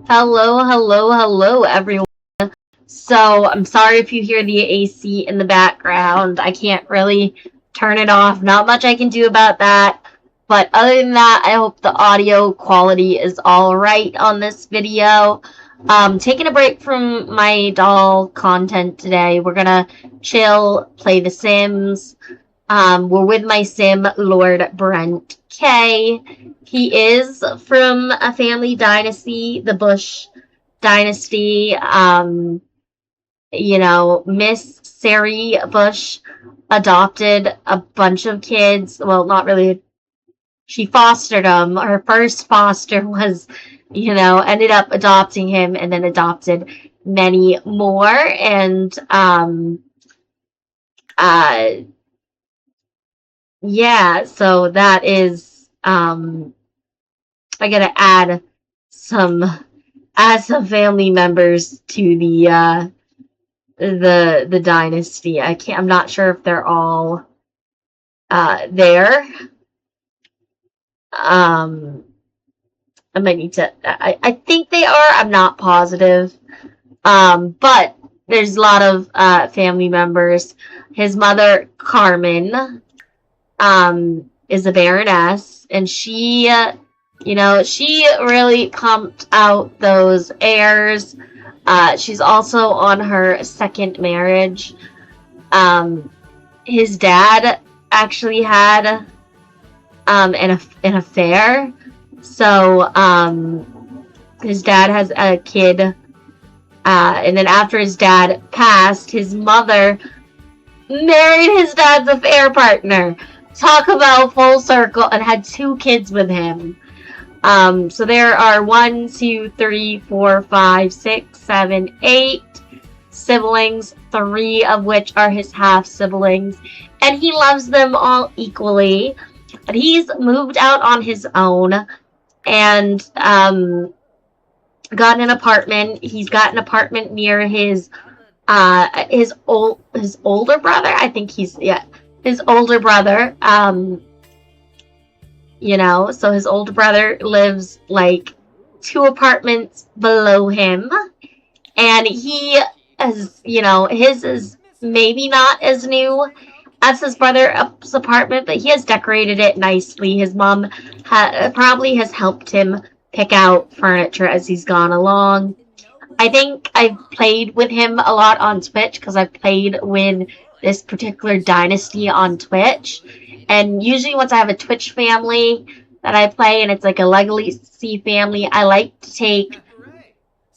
Hello, hello, hello, everyone. So, I'm sorry if you hear the AC in the background. I can't really turn it off. Not much I can do about that. But other than that, I hope the audio quality is all right on this video. Taking a break from my doll content today. We're gonna chill, play The Sims. We're with my sim, Lord Brent K. He is from a family dynasty, the Bush dynasty. Miss Sari Bush adopted a bunch of kids. Well, not really. She fostered them. Her first foster was, ended up adopting him and then adopted many more. And, uh, yeah, so that is, I gotta some, add some family members to the dynasty. I'm not sure if they're all there. Um I might need to I think they are. I'm not positive. But there's a lot of family members. His mother, Carmen, is a baroness, and she really pumped out those heirs. She's also on her second marriage. Um, his dad actually had an affair. So his dad has a kid, and then after his dad passed, his mother married his dad's affair partner. Talk about full circle, and had two kids with him. So there are 1, 2, 3, 4, 5, 6, 7, 8 siblings, 3 of which are his half siblings, and he loves them all equally. But he's moved out on his own and got an apartment. He's got an apartment near his older brother. I think his older brother. So his older brother lives like 2 apartments below him, and he his is maybe not as new as his brother's apartment, but he has decorated it nicely. His mom probably has helped him pick out furniture as he's gone along. I think I've played with him a lot on Twitch because I've played with this particular dynasty on Twitch. And usually once I have a Twitch family that I play and it's like a legacy family, I like to take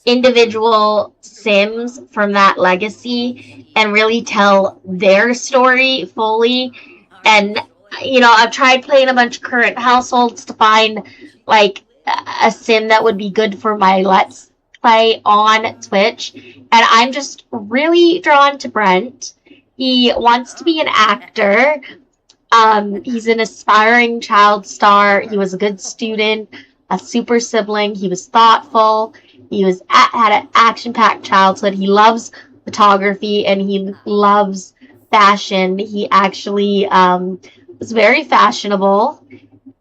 individual Sims from that legacy and really tell their story fully. And, I've tried playing a bunch of current households to find, like, a Sim that would be good for my Let's Play on Twitch. And I'm just really drawn to Brent. He wants to be an actor. He's an aspiring child star. He was a good student, a super sibling. He was thoughtful. Had an action-packed childhood. He loves photography and he loves fashion. He actually was very fashionable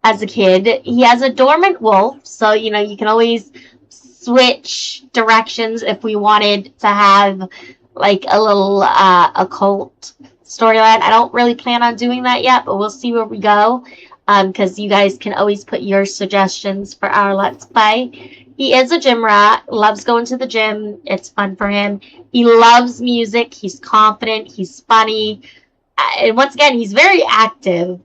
as a kid. He has a dormant wolf, so you can always switch directions if we wanted to have like a little occult storyline. I don't really plan on doing that yet, but we'll see where we go. Because you guys can always put your suggestions for our Let's Play. He is a gym rat, loves going to the gym. It's fun for him. He loves music. He's confident. He's funny. And once again, he's very active.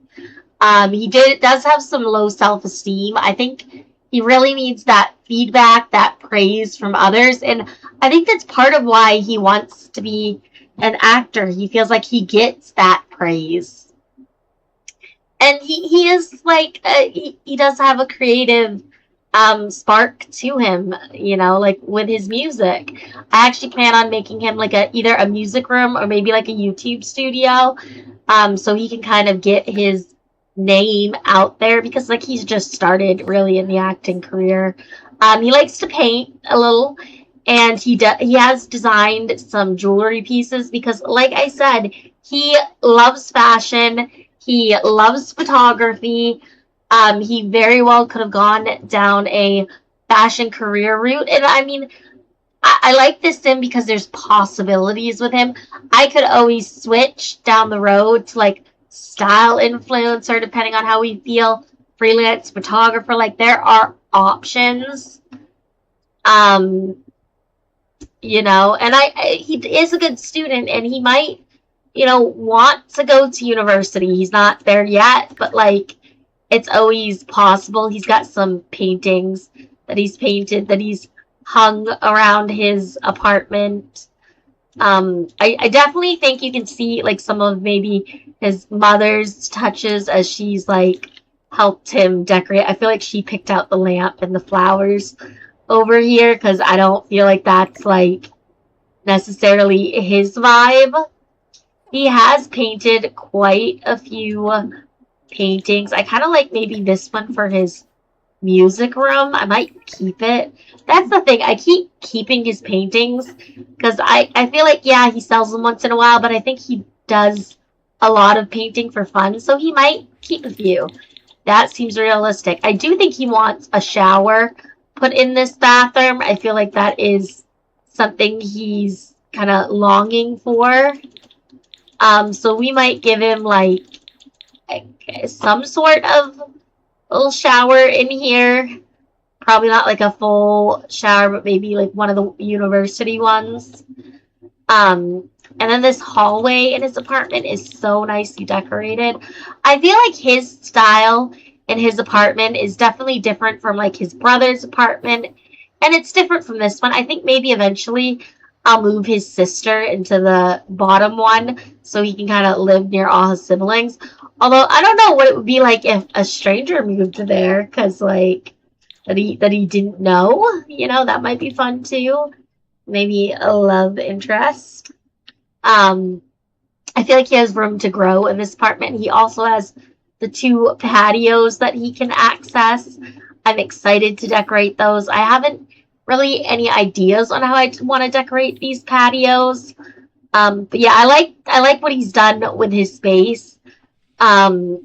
Does have some low self-esteem. I think he really needs that feedback, that praise from others. And I think that's part of why he wants to be an actor. He feels like he gets that praise. And he is like, he does have a creative spark to him, like with his music. I actually plan on making him like either a music room or maybe like a YouTube studio, so he can kind of get his name out there because like he's just started really in the acting career. He likes to paint a little, and he has designed some jewelry pieces because, like I said, he loves fashion. He loves photography. He very well could have gone down a fashion career route. And I mean, I like this sim because there's possibilities with him. I could always switch down the road to like style influencer depending on how we feel. Freelance photographer, like there are options. Um, and he is a good student, and he might, want to go to university. He's not there yet, but like it's always possible. He's got some paintings that he's painted that he's hung around his apartment. I definitely think you can see like some of maybe his mother's touches as she's like helped him decorate. I feel like she picked out the lamp and the flowers over here because I don't feel like that's like necessarily his vibe. He has painted quite a few paintings. I kind of like maybe this one for his music room. I might keep it. That's the thing. I keep keeping his paintings because I feel like, yeah, he sells them once in a while, but I think he does a lot of painting for fun, so he might keep a few. That seems realistic. I do think he wants a shower put in this bathroom. I feel like that is something he's kind of longing for. So we might give him like some sort of little shower in here. Probably not like a full shower, but maybe like one of the university ones. And then this hallway in his apartment is so nicely decorated. I feel like his style in his apartment is definitely different from like his brother's apartment. And it's different from this one. I think maybe eventually I'll move his sister into the bottom one so he can kind of live near all his siblings. Although I don't know what it would be like if a stranger moved there, because like that he didn't know. That might be fun too. Maybe a love interest. I feel like he has room to grow in this apartment. He also has the 2 patios that he can access. I'm excited to decorate those. I haven't really any ideas on how I want to decorate these patios. But yeah, I like what he's done with his space. The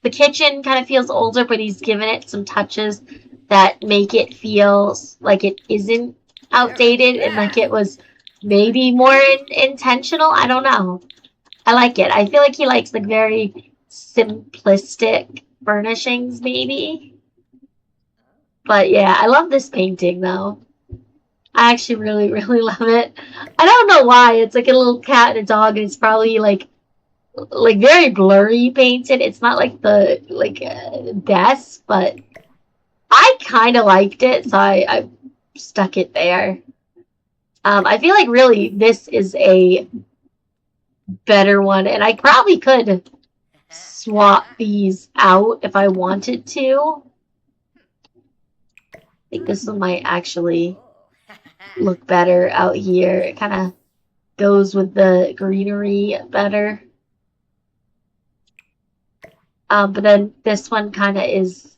kitchen kind of feels older, but he's given it some touches that make it feel like it isn't outdated and like it was maybe more intentional. I don't know. I like it. I feel like he likes like very simplistic furnishings, maybe. But yeah, I love this painting though. I actually really, really love it. I don't know why. It's like a little cat and a dog, and it's probably like very blurry painted. It's not like the best, but I kind of liked it, so I stuck it there. I feel like really this is a better one, and I probably could swap these out if I wanted to. I think this one might actually look better out here. It kind of goes with the greenery better. But then this one kind of is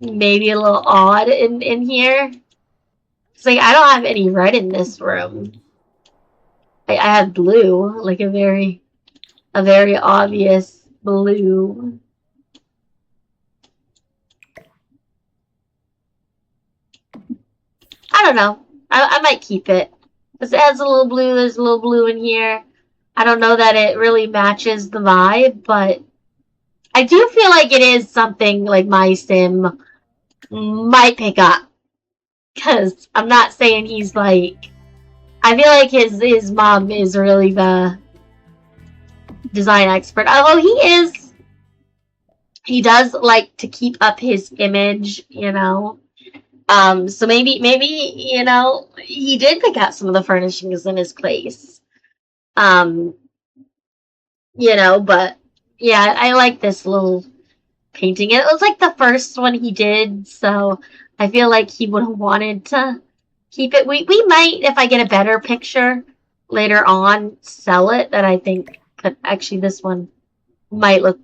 maybe a little odd in here. It's like I don't have any red in this room. I have blue, like a very obvious blue. I don't know. I might keep it. Because it has a little blue, there's a little blue in here. I don't know that it really matches the vibe, but I do feel like it is something like my sim might pick up. Because I'm not saying he's like... I feel like his mom is really the design expert. Although he does like to keep up his image, So maybe, he did pick out some of the furnishings in his place. But yeah, I like this little painting. It was like the first one he did, so I feel like he would have wanted to keep it. We might, if I get a better picture later on, sell it. That I think could actually this one might look.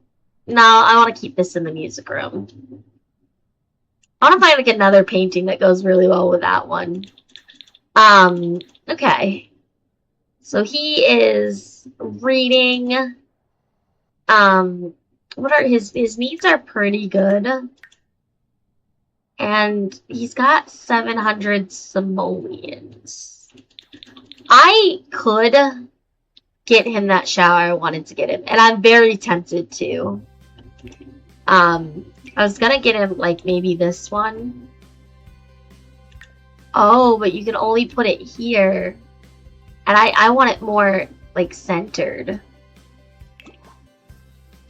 No, I want to keep this in the music room. I want to find like another painting that goes really well with that one. Okay. So he is reading. What are his needs are pretty good. And he's got 700 simoleons. I could get him that shower I wanted to get him, and I'm very tempted to. I was gonna get him, like, maybe this one. Oh, but you can only put it here. And I want it more, like, centered.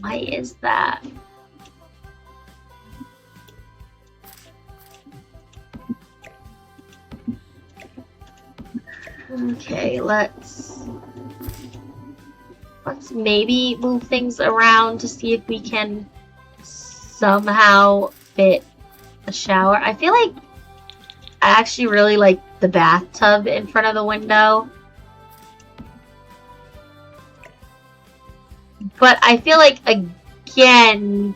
Why is that? Okay, let's maybe move things around to see if we can somehow fit a shower. I feel like I actually really like the bathtub in front of the window. But I feel like, again,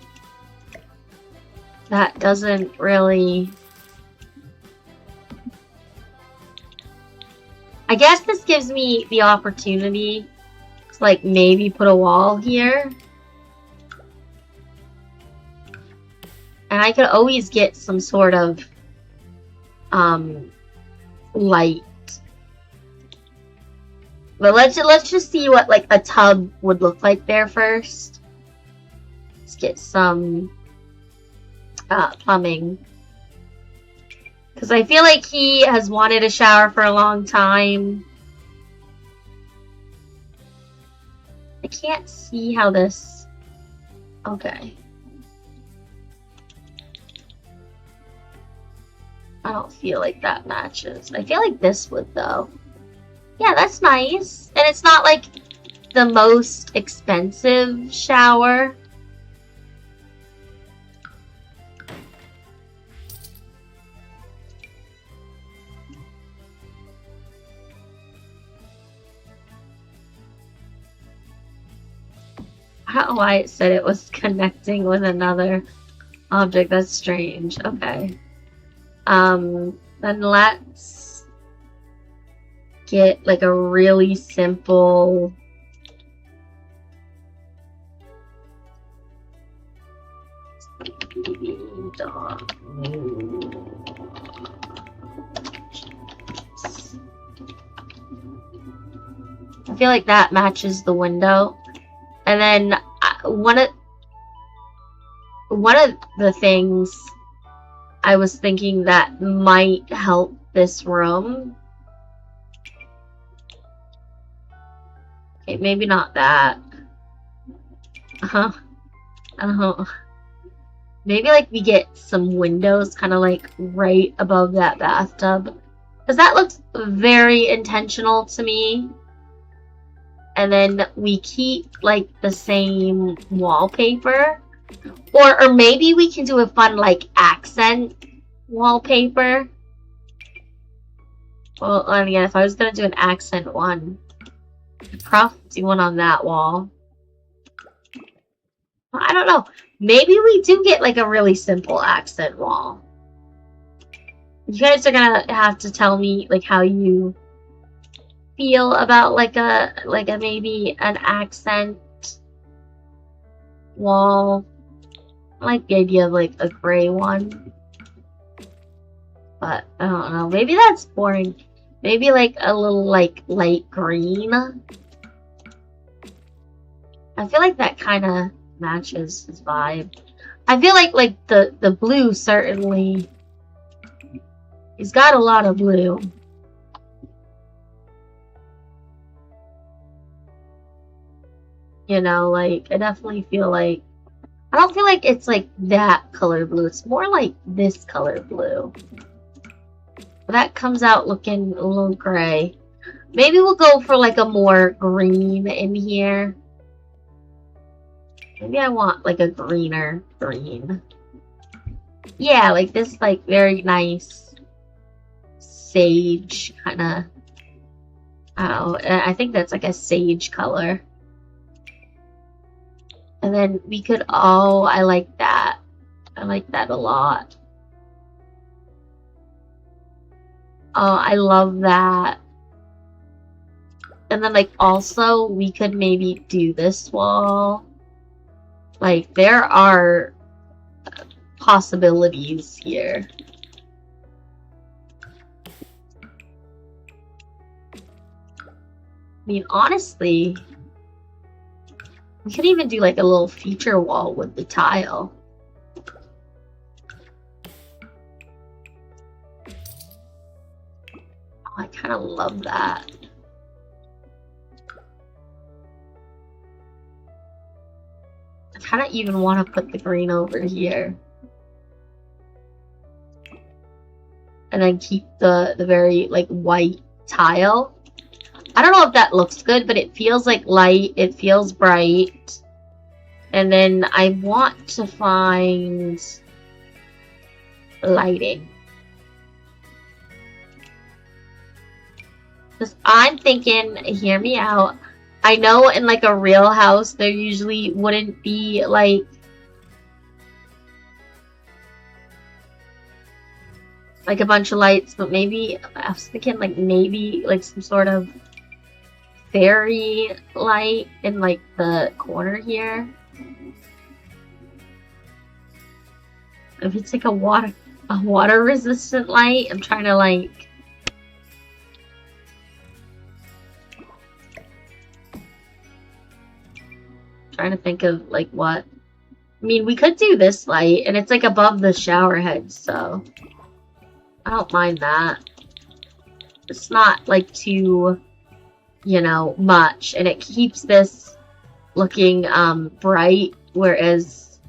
that doesn't really... I guess this gives me the opportunity to, like, maybe put a wall here. And I could always get some sort of light. But let's just see what, like, a tub would look like there first. Let's get some plumbing. Because I feel like he has wanted a shower for a long time. I can't see how this... Okay. I don't feel like that matches. I feel like this would, though. Yeah, that's nice. And it's not, like, the most expensive shower. I don't know why it said it was connecting with another object. That's strange. Okay. Then let's get, like, a really simple... I feel like that matches the window. And then one of the things I was thinking that might help this room. Okay, maybe not that. Maybe, like, we get some windows kind of, like, right above that bathtub. Because that looks very intentional to me. And then we keep, like, the same wallpaper. Or maybe we can do a fun, like, accent wallpaper. Well, and again, if I was going to do an accent one, I'd probably do one on that wall. Well, I don't know. Maybe we do get, like, a really simple accent wall. You guys are going to have to tell me, like, how you feel about, like a maybe an accent wall. I like the idea of, like, a gray one. But, I don't know. Maybe that's boring. Maybe, like, a little, like, light green. I feel like that kind of matches his vibe. I feel like the blue certainly... He's got a lot of blue. You know, like, I definitely feel like... I don't feel like it's, like, that color blue. It's more like this color blue. But that comes out looking a little gray. Maybe we'll go for, like, a more green in here. Maybe I want, like, a greener green. Yeah, like this, like, very nice sage kind of... I don't know. I think that's, like, a sage color. And then we could... Oh, I like that. I like that a lot. Oh, I love that. And then, like, also, we could maybe do this wall. Like, there are possibilities here. I mean, honestly, we could even do like a little feature wall with the tile. Oh, I kind of love that. I kind of even want to put the green over here. And then keep the very like white tile. I don't know if that looks good, but it feels like light. It feels bright. And then I want to find lighting. Because I'm thinking, hear me out. I know in like a real house, there usually wouldn't be like a bunch of lights, but maybe, I was thinking like maybe like some sort of fairy light in like the corner here. If it's like a water resistant light, I'm trying to like think of like what. I mean, we could do this light, and it's like above the shower head, so I don't mind that. It's not like too, you know, much, and it keeps this looking bright, whereas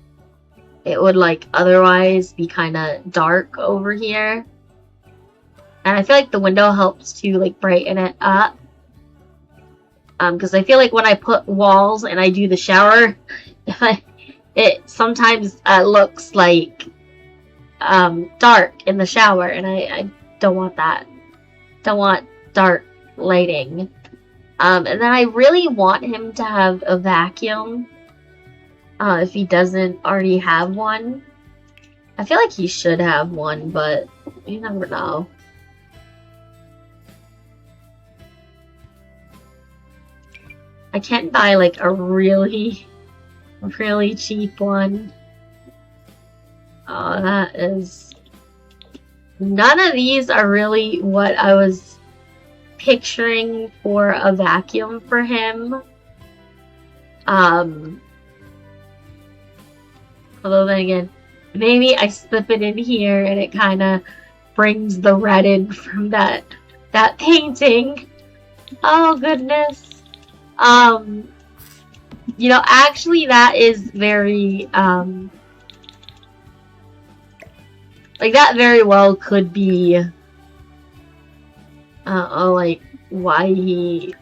it would like otherwise be kind of dark over here. And I feel like the window helps to like brighten it up. Because I feel like when I put walls and I do the shower, it sometimes looks like dark in the shower, and I don't want that. Don't want dark lighting. And then I really want him to have a vacuum. If he doesn't already have one. I feel like he should have one, but you never know. I can't buy like a really cheap one. Oh, that is... None of these are really what I was picturing for a vacuum for him. Although then again, maybe I slip it in here and it kind of brings the red in from that painting. Oh goodness. You know, actually that is very, like that very well could be, like why he,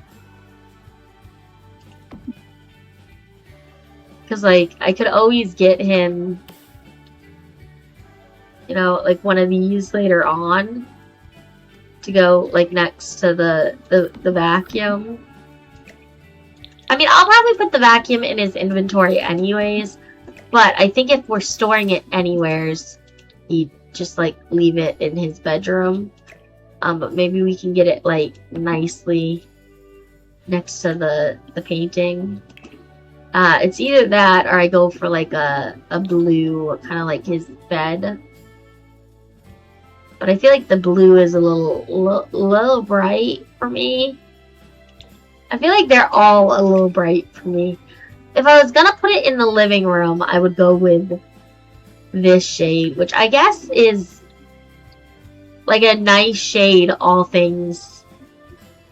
because like I could always get him, you know, like one of these later on to go like next to the vacuum. I mean, I'll probably put the vacuum in his inventory anyways, but I think if we're storing it anywheres, he'd just like leave it in his bedroom. But maybe we can get it like nicely next to the painting. It's either that or I go for like a blue, kind of like his bed. But I feel like the blue is a little bright for me. I feel like they're all a little bright for me. If I was gonna put it in the living room, I would go with this shade, which I guess is like a nice shade, all things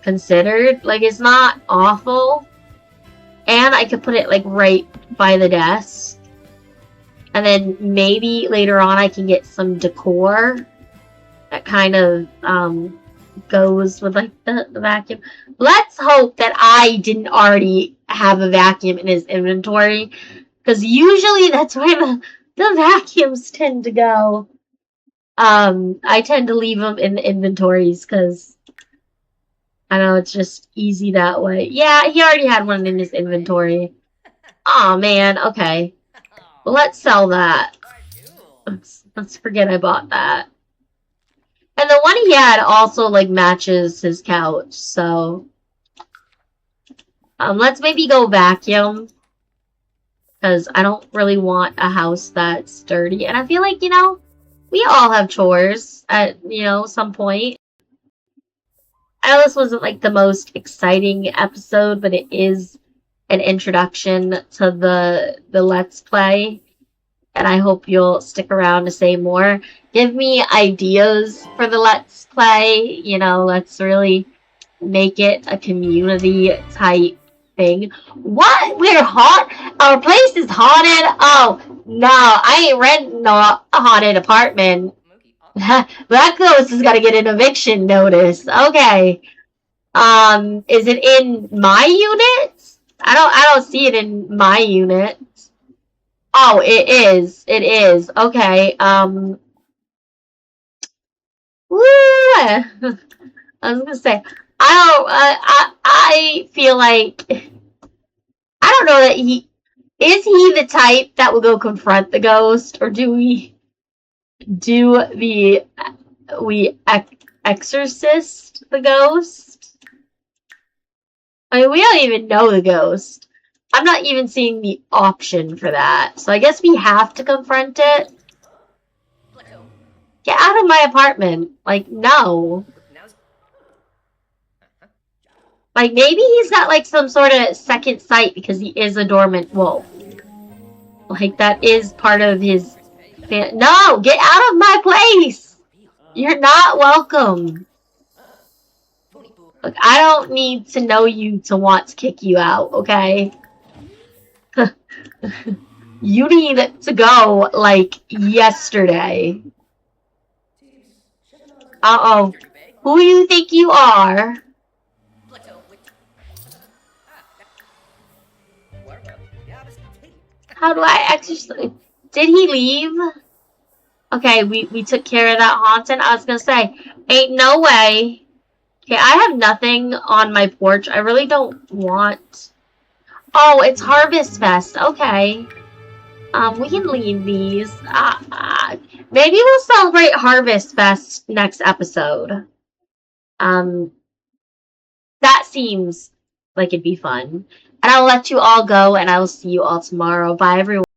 considered. Like, it's not awful. And I could put it like right by the desk. And then maybe later on I can get some decor that kind of goes with like the vacuum. Let's hope that I didn't already have a vacuum in his inventory, because usually that's where the vacuums tend to go. I tend to leave them in the inventories because I know it's just easy that way. Yeah, he already had one in his inventory. Aw, man. Okay. Well, let's sell that. Let's forget I bought that. And the one he had also, like, matches his couch, so... let's maybe go vacuum. because I don't really want a house that's dirty. And I feel like, we all have chores at, some point. I know this wasn't like the most exciting episode, but it is an introduction to the Let's Play. And I hope you'll stick around to say more. Give me ideas for the Let's Play. Let's really make it a community type thing. What? We're haunt? Our place is haunted? Oh, no, I ain't renting a haunted apartment. That ghost is gonna get an eviction notice. Okay. Is it in my unit? I don't see it in my unit. Oh, it is. It is. Okay. Woo! I was gonna say, I feel like I don't know that he the type that will go confront the ghost, or do we exorcist the ghost? I mean, we don't even know the ghost. I'm not even seeing the option for that. So I guess we have to confront it. Get out of my apartment. Like, no. Like, maybe he's got, like, some sort of second sight because he is a dormant wolf. Like, that is part of his... No! Get out of my place! You're not welcome. Look, I don't need to know you to want to kick you out, okay? You need to go, like, yesterday. Uh-oh. Who do you think you are? How do I exercise? Did he leave? Okay, we took care of that haunting. I was gonna say, ain't no way. Okay, I have nothing on my porch. I really don't want... Oh, it's Harvest Fest. Okay. We can leave these. Maybe we'll celebrate Harvest Fest next episode. Um, that seems like it'd be fun. And I'll let you all go, and I will see you all tomorrow. Bye, everyone.